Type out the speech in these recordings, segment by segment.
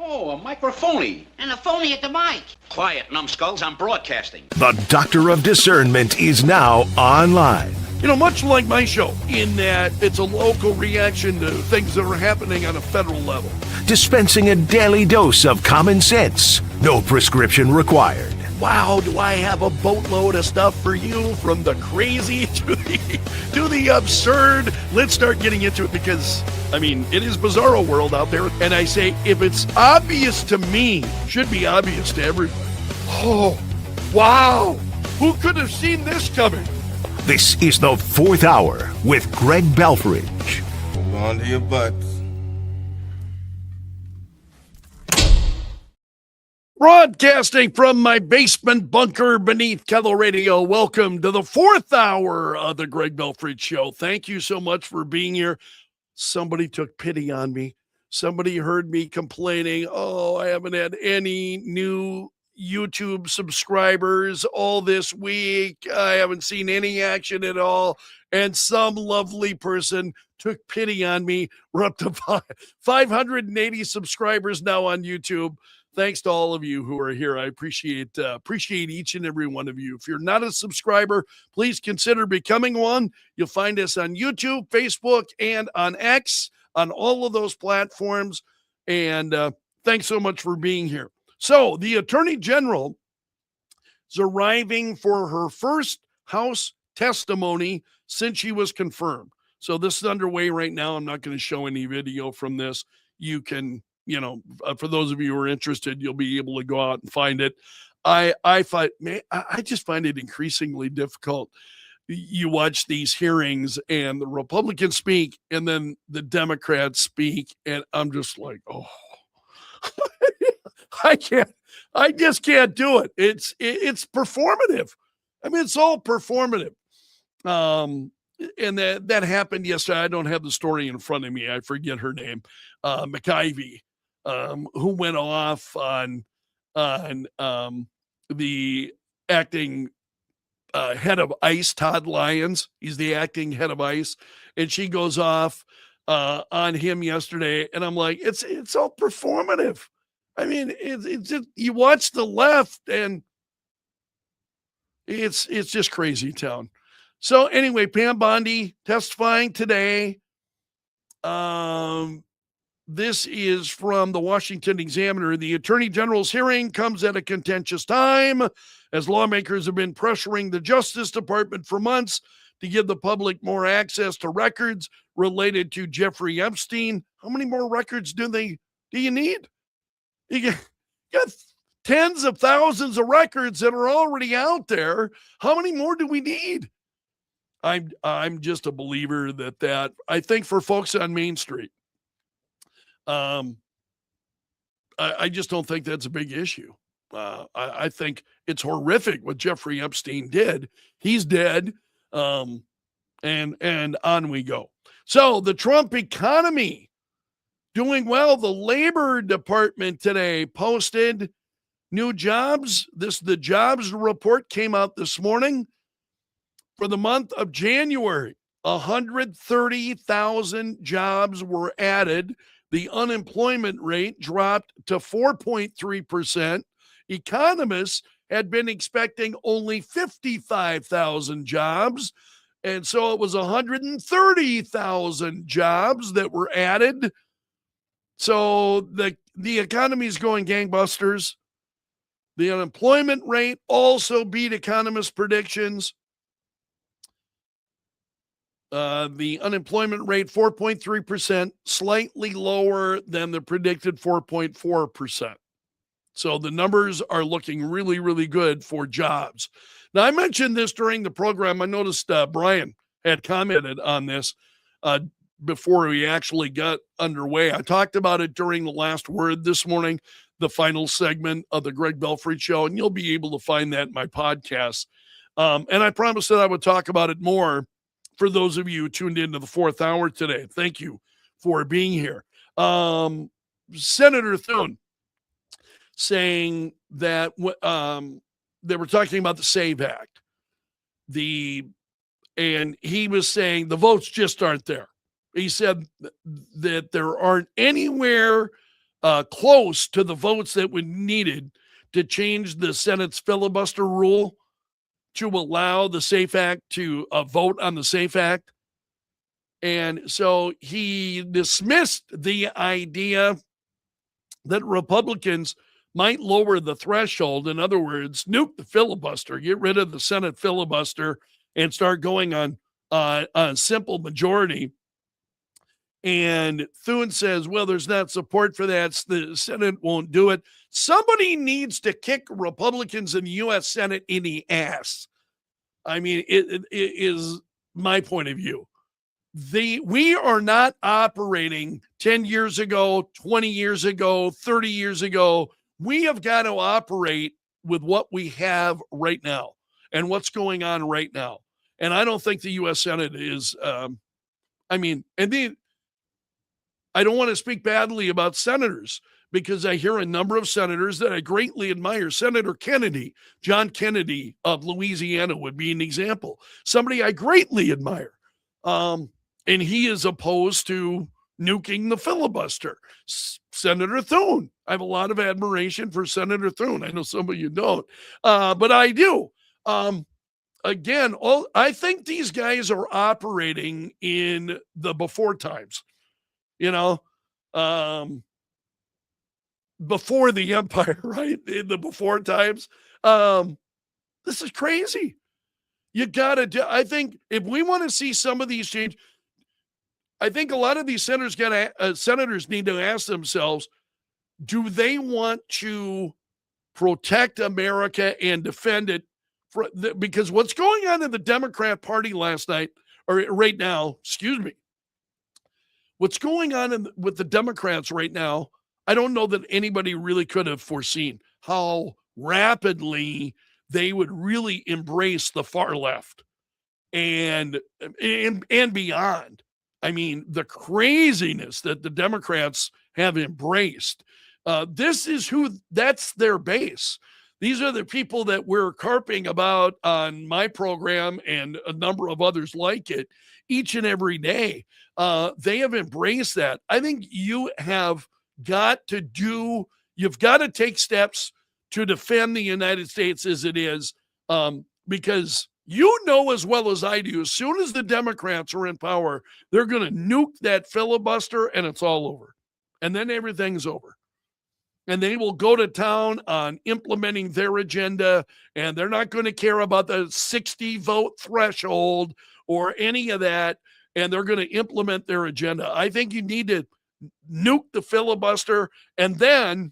Oh, a microphony. And a phony at the mic. Quiet, numbskulls, I'm broadcasting. The Doctor of Discernment is now online. You know, much like my show, in that it's a local reaction to things that are happening on a federal level. Dispensing a daily dose of common sense. No prescription required. Wow, do I have a boatload of stuff for you, from the crazy to the absurd. Let's start getting into it because, I mean, it is bizarro world out there. And I say, if it's obvious to me, should be obvious to everybody. Oh, wow. Who could have seen this coming? This is the Fourth Hour with Greg Belfrage. Hold on to your butts. Broadcasting from my basement bunker beneath Kettle Radio. Welcome to the Fourth Hour of the Greg Belfrage Show. Thank you so much for being here. Somebody took pity on me. Somebody heard me complaining, oh, I haven't had any new YouTube subscribers all this week. I haven't seen any action at all. And some lovely person took pity on me. We're up to 580 subscribers now on YouTube. Thanks to all of you who are here. I appreciate each and every one of you. If you're not a subscriber, please consider becoming one. You'll find us on YouTube, Facebook, and on X, on all of those platforms. And thanks so much for being here. So the Attorney General is arriving for her first House testimony since she was confirmed. So this is underway right now. I'm not going to show any video from this. You can, for those of you who are interested, you'll be able to go out and find it. I just find it increasingly difficult. You watch these hearings and the Republicans speak and then the Democrats speak. And I'm just like, oh, I just can't do it. It's performative. I mean, it's all performative. And that happened yesterday. I don't have the story in front of me. I forget her name. McIvy, who went off on the acting head of ICE, Todd Lyons. He's the acting head of ICE, and she goes off on him yesterday. And I'm like, it's all performative. I mean, it's just, you watch the left, and it's just crazy town. So anyway, Pam Bondi testifying today. This is from the Washington Examiner. The Attorney General's hearing comes at a contentious time as lawmakers have been pressuring the Justice Department for months to give the public more access to records related to Jeffrey Epstein. How many more records do you need? You got tens of thousands of records that are already out there. How many more do we need? I'm just a believer that I think for folks on Main Street, I just don't think that's a big issue. I think it's horrific what Jeffrey Epstein did. He's dead. And on we go. So the Trump economy doing well. The Labor Department today posted new jobs. The jobs report came out this morning. For the month of January, 130,000 jobs were added. The unemployment rate dropped to 4.3%. Economists had been expecting only 55,000 jobs. And so it was 130,000 jobs that were added. So the economy is going gangbusters. The unemployment rate also beat economists' predictions. The unemployment rate, 4.3%, slightly lower than the predicted 4.4%. So the numbers are looking really, really good for jobs. Now, I mentioned this during the program. I noticed Brian had commented on this before we actually got underway. I talked about it during the last word this morning, the final segment of the Greg Belfrage Show, and you'll be able to find that in my podcast. And I promised that I would talk about it more for those of you who tuned into the Fourth Hour today. Thank you for being here. Senator Thune saying that they were talking about the SAVE Act. And he was saying the votes just aren't there. He said that there aren't anywhere close to the votes that were needed to change the Senate's filibuster rule to allow the SAFE Act to vote on the SAFE Act. And so he dismissed the idea that Republicans might lower the threshold. In other words, nuke the filibuster, get rid of the Senate filibuster, and start going on a simple majority. And Thune says, well, there's not support for that. The Senate won't do it. Somebody needs to kick Republicans in the U.S. Senate in the ass. I mean, it is my point of view. We are not operating 10 years ago, 20 years ago, 30 years ago. We have got to operate with what we have right now and what's going on right now. And I don't think the U.S. Senate is, I don't want to speak badly about senators because I hear a number of senators that I greatly admire. Senator Kennedy, John Kennedy of Louisiana would be an example. Somebody I greatly admire. And he is opposed to nuking the filibuster. Senator Thune. I have a lot of admiration for Senator Thune. I know some of you don't, but I do. Again, I think these guys are operating in the before times. Before the empire, right? In the before times. This is crazy. You got to do, I think if we want to see some of these change, I think a lot of these senators need to ask themselves, do they want to protect America and defend it? Because what's going on in the Democrat Party right now, what's going on with the Democrats right now, I don't know that anybody really could have foreseen how rapidly they would really embrace the far left and beyond. I mean, the craziness that the Democrats have embraced. That's their base. These are the people that we're carping about on my program and a number of others like it each and every day. They have embraced that. I think you've got to take steps to defend the United States as it is, because you know as well as I do, as soon as the Democrats are in power, they're going to nuke that filibuster and it's all over. And then everything's over. And they will go to town on implementing their agenda, and they're not going to care about the 60 vote threshold or any of that, and they're going to implement their agenda. I think you need to nuke the filibuster and then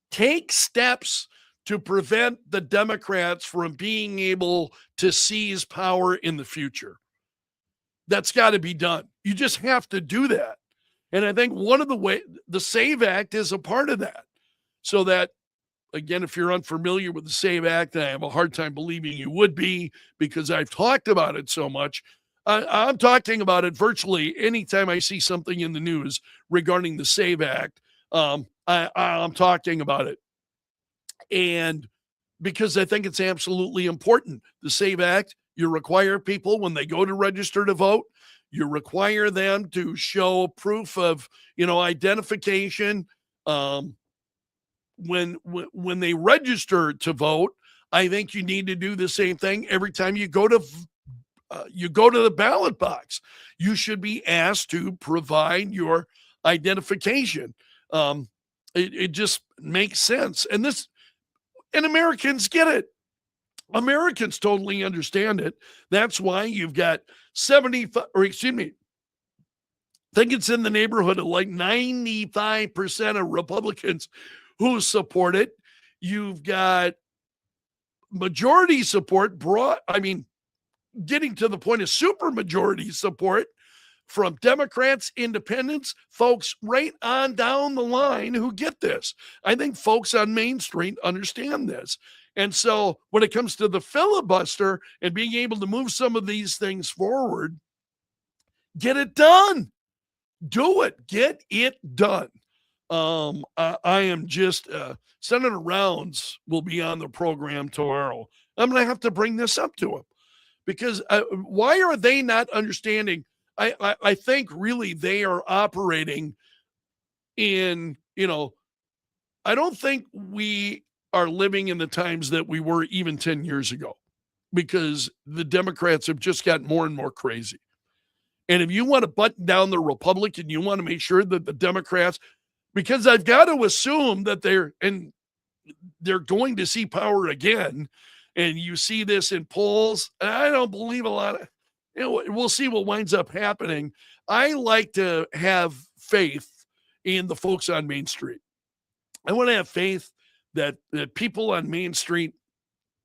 take steps to prevent the Democrats from being able to seize power in the future. That's got to be done. You just have to do that. And I think one of the ways, the SAVE Act is a part of that. So that, again, if you're unfamiliar with the SAVE Act, and I have a hard time believing you would be because I've talked about it so much, I'm talking about it virtually anytime I see something in the news regarding the SAVE Act. I'm talking about it. And because I think it's absolutely important. The SAVE Act, you require people when they go to register to vote, you require them to show proof of, identification. When they register to vote, I think you need to do the same thing every time you go to the ballot box. You should be asked to provide your identification. It just makes sense. And Americans get it. Americans totally understand it. That's why you've got 75, or excuse me, I think it's in the neighborhood of like 95% of Republicans who support it. You've got majority support getting to the point of super majority support from Democrats, independents, folks right on down the line who get this. I think folks on Main Street understand this. And so when it comes to the filibuster and being able to move some of these things forward, get it done. Do it. Get it done. I am just, Senator Rounds will be on the program tomorrow. I'm going to have to bring this up to him because why are they not understanding? I think really they are operating in you know, I don't think we are living in the times that we were even 10 years ago because the Democrats have just gotten more and more crazy. And if you want to button down the Republican, you want to make sure that the Democrats, because I've got to assume that they're going to see power again. And you see this in polls. And I don't believe a lot of, we'll see what winds up happening. I like to have faith in the folks on Main Street. I want to have faith that people on Main Street,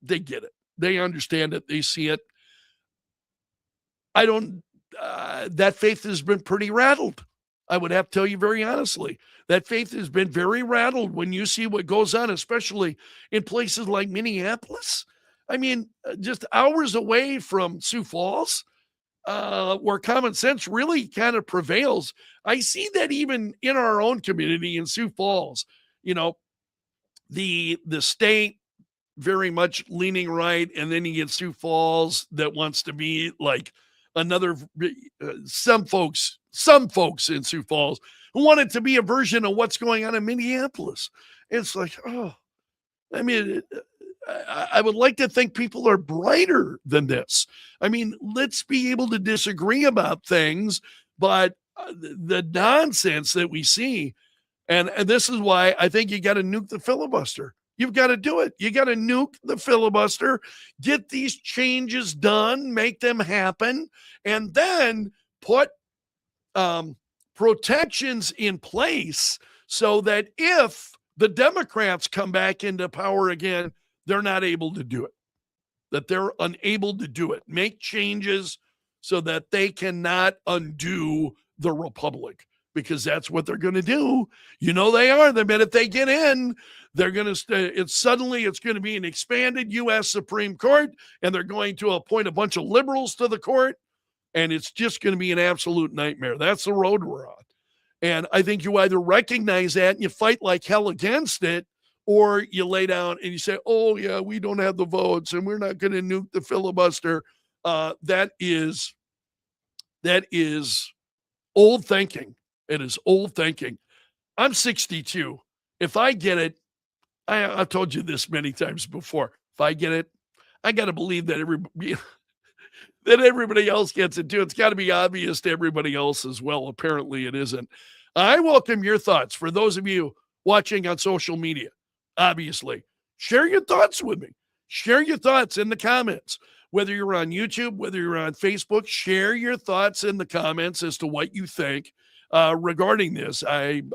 they get it. They understand it. They see it. I don't, that faith has been pretty rattled. I would have to tell you very honestly, that faith has been very rattled when you see what goes on, especially in places like Minneapolis. I mean, just hours away from Sioux Falls, where common sense really kind of prevails. I see that even in our own community in Sioux Falls, the state very much leaning right, and then you get Sioux Falls that wants to be like another. Some folks in Sioux Falls who want it to be a version of what's going on in Minneapolis. It's like, oh, I mean, I would like to think people are brighter than this. I mean, let's be able to disagree about things, but the nonsense that we see, and this is why I think you got to nuke the filibuster. You've got to do it. You got to nuke the filibuster, get these changes done, make them happen, and then put protections in place so that if the Democrats come back into power again, they're not able to do it, that they're unable to do it. Make changes so that they cannot undo the Republic, because that's what they're going to do. They are. The minute they get in, they're going to, it's going to be an expanded U.S. Supreme Court, and they're going to appoint a bunch of liberals to the court, and it's just going to be an absolute nightmare. That's the road we're on. And I think you either recognize that and you fight like hell against it, or you lay down and you say, oh, yeah, we don't have the votes and we're not going to nuke the filibuster. That is old thinking. It is old thinking. I'm 62. If I get it, I've told you this many times before. If I get it, I got to believe that everybody else gets it too. It's got to be obvious to everybody else as well. Apparently it isn't. I welcome your thoughts. For those of you watching on social media, obviously, share your thoughts with me. Share your thoughts in the comments. Whether you're on YouTube, whether you're on Facebook, share your thoughts in the comments as to what you think regarding this. I'm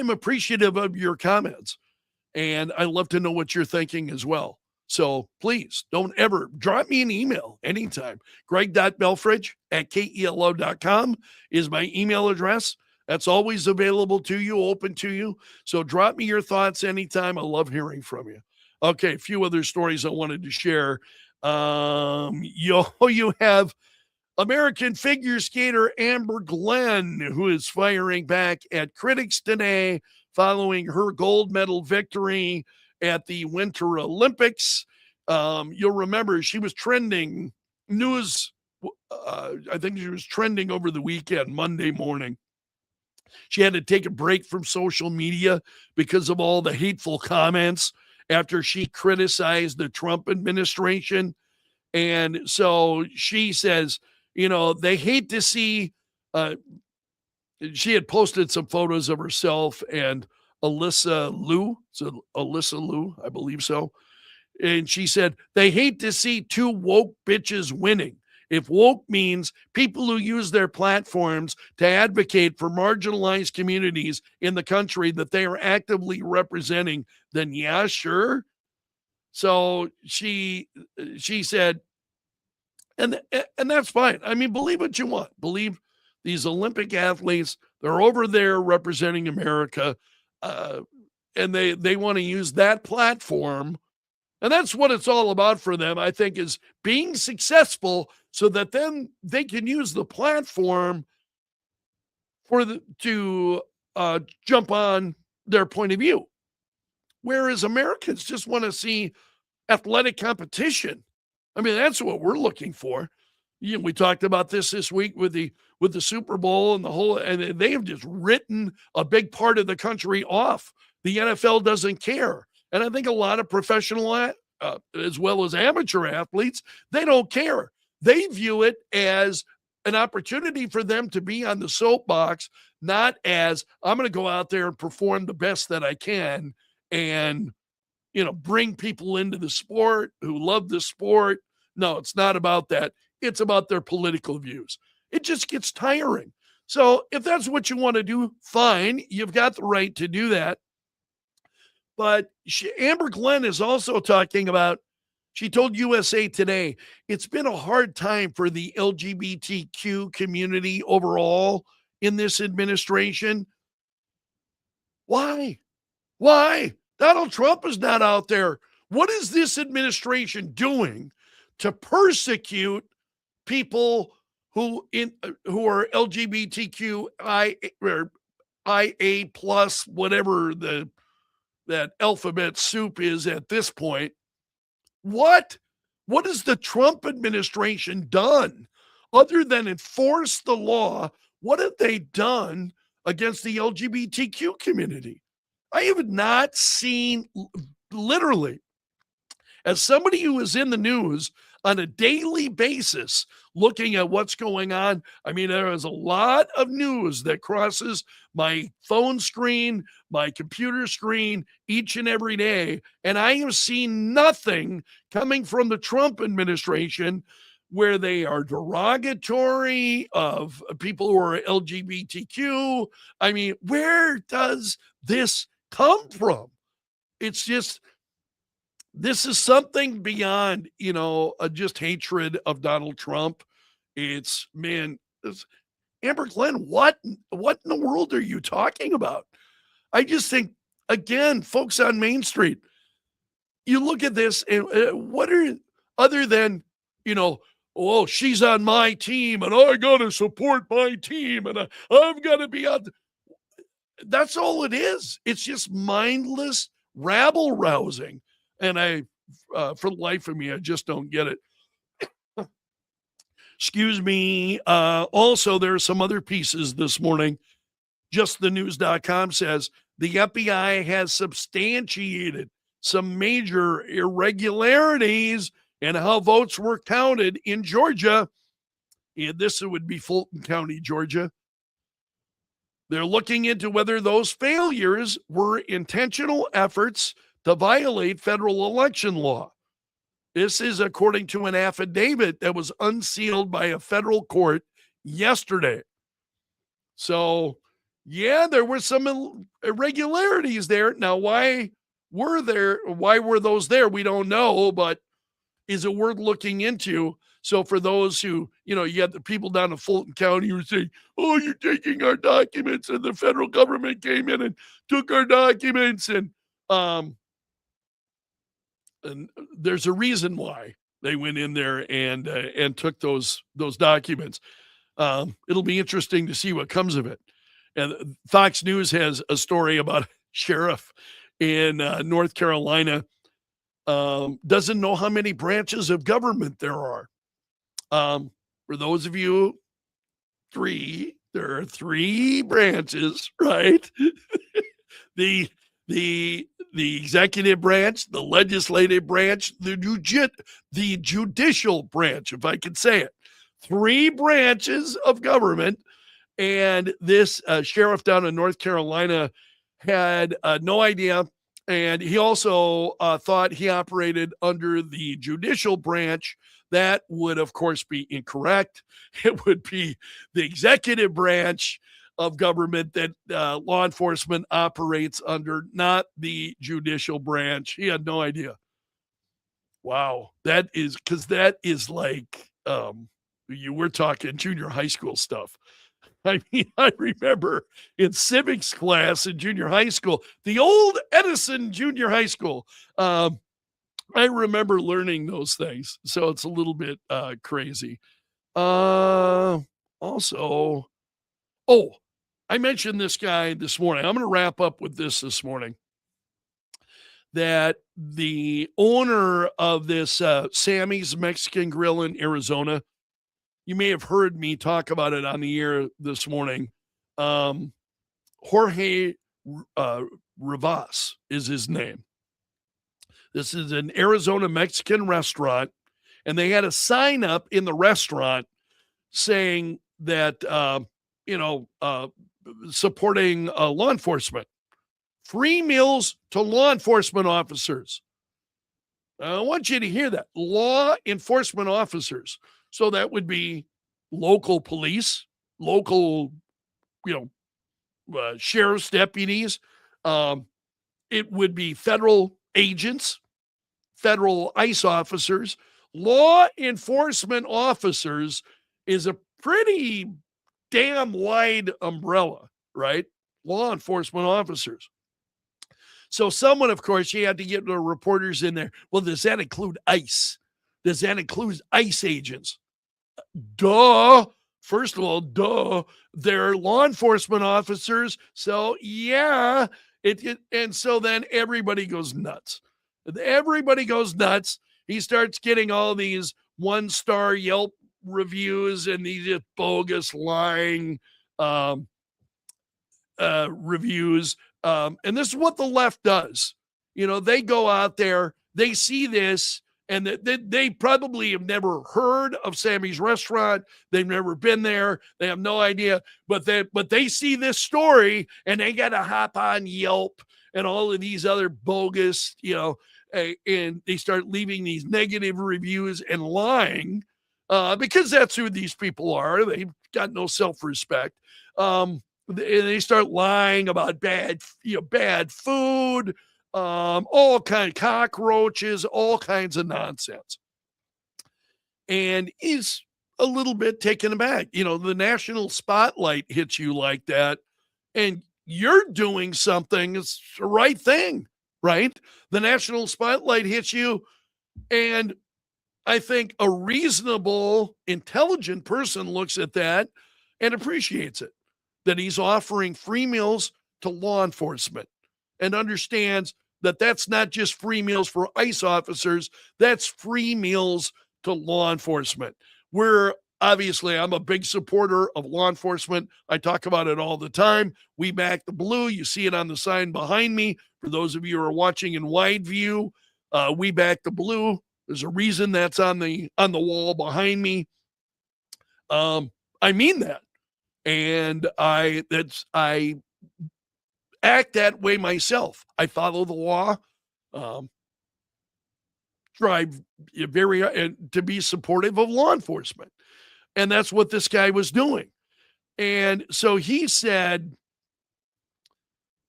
appreciative of your comments, and I love to know what you're thinking as well. So please don't ever drop me an email anytime. Greg.Belfrage@KELO.com is my email address. That's always available to you, open to you. So drop me your thoughts anytime. I love hearing from you. Okay, a few other stories I wanted to share. You have American figure skater Amber Glenn, who is firing back at critics today following her gold medal victory at the Winter Olympics. You'll remember she was trending news. I think she was trending over the weekend, Monday morning. She had to take a break from social media because of all the hateful comments after she criticized the Trump administration. And so she says, they hate to see, she had posted some photos of herself and Alyssa Liu, I believe so. And she said, they hate to see two woke bitches winning. If woke means people who use their platforms to advocate for marginalized communities in the country that they are actively representing, then yeah, sure. So she said, and that's fine. I mean, believe what you want. Believe these Olympic athletes, they're over there representing America, and they want to use that platform. And that's what it's all about for them, I think, is being successful so that then they can use the platform to jump on their point of view. Whereas Americans just want to see athletic competition. I mean, that's what we're looking for. We talked about this week with the Super Bowl and the whole, and they have just written a big part of the country off. The NFL doesn't care, and I think a lot of professional as well as amateur athletes, they don't care. They view it as an opportunity for them to be on the soapbox, not as I'm going to go out there and perform the best that I can and bring people into the sport who love the sport. No, it's not about that. It's about their political views. It just gets tiring. So if that's what you want to do, fine. You've got the right to do that. But Amber Glenn is also talking about, she told USA Today, it's been a hard time for the LGBTQ community overall in this administration. Why? Why? Donald Trump is not out there. What is this administration doing to persecute people who are LGBTQIA or IA plus, whatever that alphabet soup is at this point? What has the Trump administration done other than enforce the law? What have they done against the LGBTQ community? I have not seen, literally, as somebody who is in the news on a daily basis, looking at what's going on. I mean, there is a lot of news that crosses my phone screen, my computer screen each and every day. And I have seen nothing coming from the Trump administration where they are derogatory of people who are LGBTQ. I mean, where does this come from? It's just, this is something beyond, just hatred of Donald Trump. It's, man, Amber Glenn, what in the world are you talking about? I just think, again, folks on Main Street, you look at this and what are, other than, oh, she's on my team and I got to support my team and I've got to be on. That's all it is. It's just mindless rabble rousing. And I, for the life of me, I just don't get it. Excuse me. Also, there are some other pieces this morning. JustTheNews.com says the FBI has substantiated some major irregularities in how votes were counted in Georgia. And this would be Fulton County, Georgia. They're looking into whether those failures were intentional efforts to violate federal election law. This is according to an affidavit that was unsealed by a federal court yesterday. So, yeah, there were some irregularities there. Now, why were those there? We don't know, but is it worth looking into? So for those who, you got the people down in Fulton County who say, oh, you're taking our documents, and the federal government came in and took our documents. And there's a reason why they went in there and took those documents. It'll be interesting to see what comes of it. And Fox News has a story about a sheriff in North Carolina doesn't know how many branches of government there are. For those of you, there are 3 branches, right? the executive branch, the legislative branch, the judicial branch, if I can say it. 3 branches of government. And this sheriff down in North Carolina had no idea. And he also thought he operated under the judicial branch. That would, of course, be incorrect. It would be the executive branch of government that law enforcement operates under, not the judicial branch. He had no idea. Wow. That is like, we're talking junior high school stuff. I mean, I remember in civics class in junior high school, the old Edison Junior High School, I remember learning those things. So it's a little bit crazy. Also, I mentioned this guy this morning. I'm going to wrap up with this morning. That the owner of this Sammy's Mexican Grill in Arizona, You may have heard me talk about it on the air this morning. Jorge Rivas is his name. This is an Arizona Mexican restaurant, and they had a sign up in the restaurant saying that, supporting law enforcement. Free meals to law enforcement officers. I want you to hear that. Law enforcement officers. So that would be local police, local, sheriff's deputies. It would be federal agents, federal ICE officers. Law enforcement officers is a pretty damn wide umbrella, right? Law enforcement officers. So someone, of course, you had to get the reporters in there. Well, does that include ICE? Does that include ICE agents? Duh. First of all, duh. They're law enforcement officers. So, yeah. And so then everybody goes nuts. Everybody goes nuts. He starts getting all these 1-star Yelp reviews and these bogus lying reviews. And this is what the left does. They go out there, they see this, and they probably have never heard of Sammy's restaurant. They've never been there. They have no idea. But they see this story, and they got to hop on Yelp and all of these other bogus, and they start leaving these negative reviews and lying because that's who these people are. They've got no self-respect. They start lying about bad food, all kind of cockroaches, all kinds of nonsense. And he's a little bit taken aback. The national spotlight hits you like that, and you're doing something. It's the right thing, right? The national spotlight hits you, and I think a reasonable, intelligent person looks at that and appreciates it. That he's offering free meals to law enforcement and understands that that's not just free meals for ICE officers, that's free meals to law enforcement. I'm a big supporter of law enforcement. I talk about it all the time. We back the blue. You see it on the sign behind me. For those of you who are watching in wide view, we back the blue. There's a reason that's on the wall behind me. I mean that. And I act that way myself. I follow the law, strive to be supportive of law enforcement. And that's what this guy was doing. And so he said,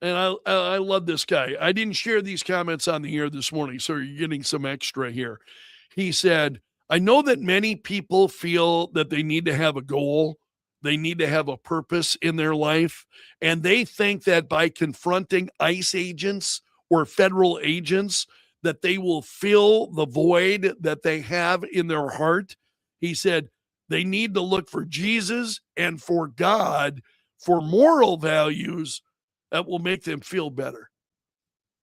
and I love this guy. I didn't share these comments on the air this morning, so you're getting some extra here. He said, I know that many people feel that they need to have a goal. They need to have a purpose in their life. And they think that by confronting ICE agents or federal agents, that they will fill the void that they have in their heart. He said they need to look for Jesus and for God for moral values that will make them feel better.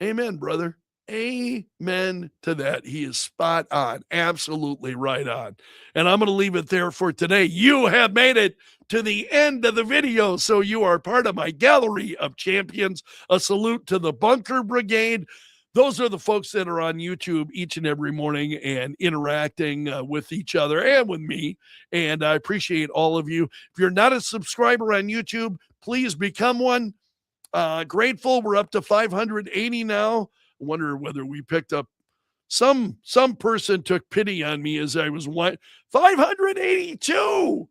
Amen, brother. Amen to that. He is spot on. Absolutely right on. And I'm going to leave it there for today. You have made it to the end of the video, so you are part of my gallery of champions. A salute to the Bunker Brigade. Those are the folks that are on YouTube each and every morning and interacting with each other and with me. And I appreciate all of you. If you're not a subscriber on YouTube, please become one. Grateful. We're up to 580 now. I wonder whether we picked up some person took pity on me as I was 582.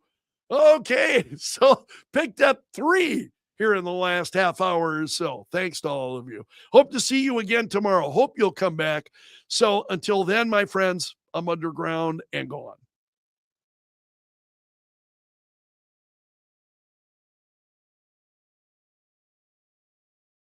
Okay, so picked up 3 here in the last half hour or so. Thanks to all of you. Hope to see you again tomorrow. Hope you'll come back. So until then, my friends, I'm underground and gone.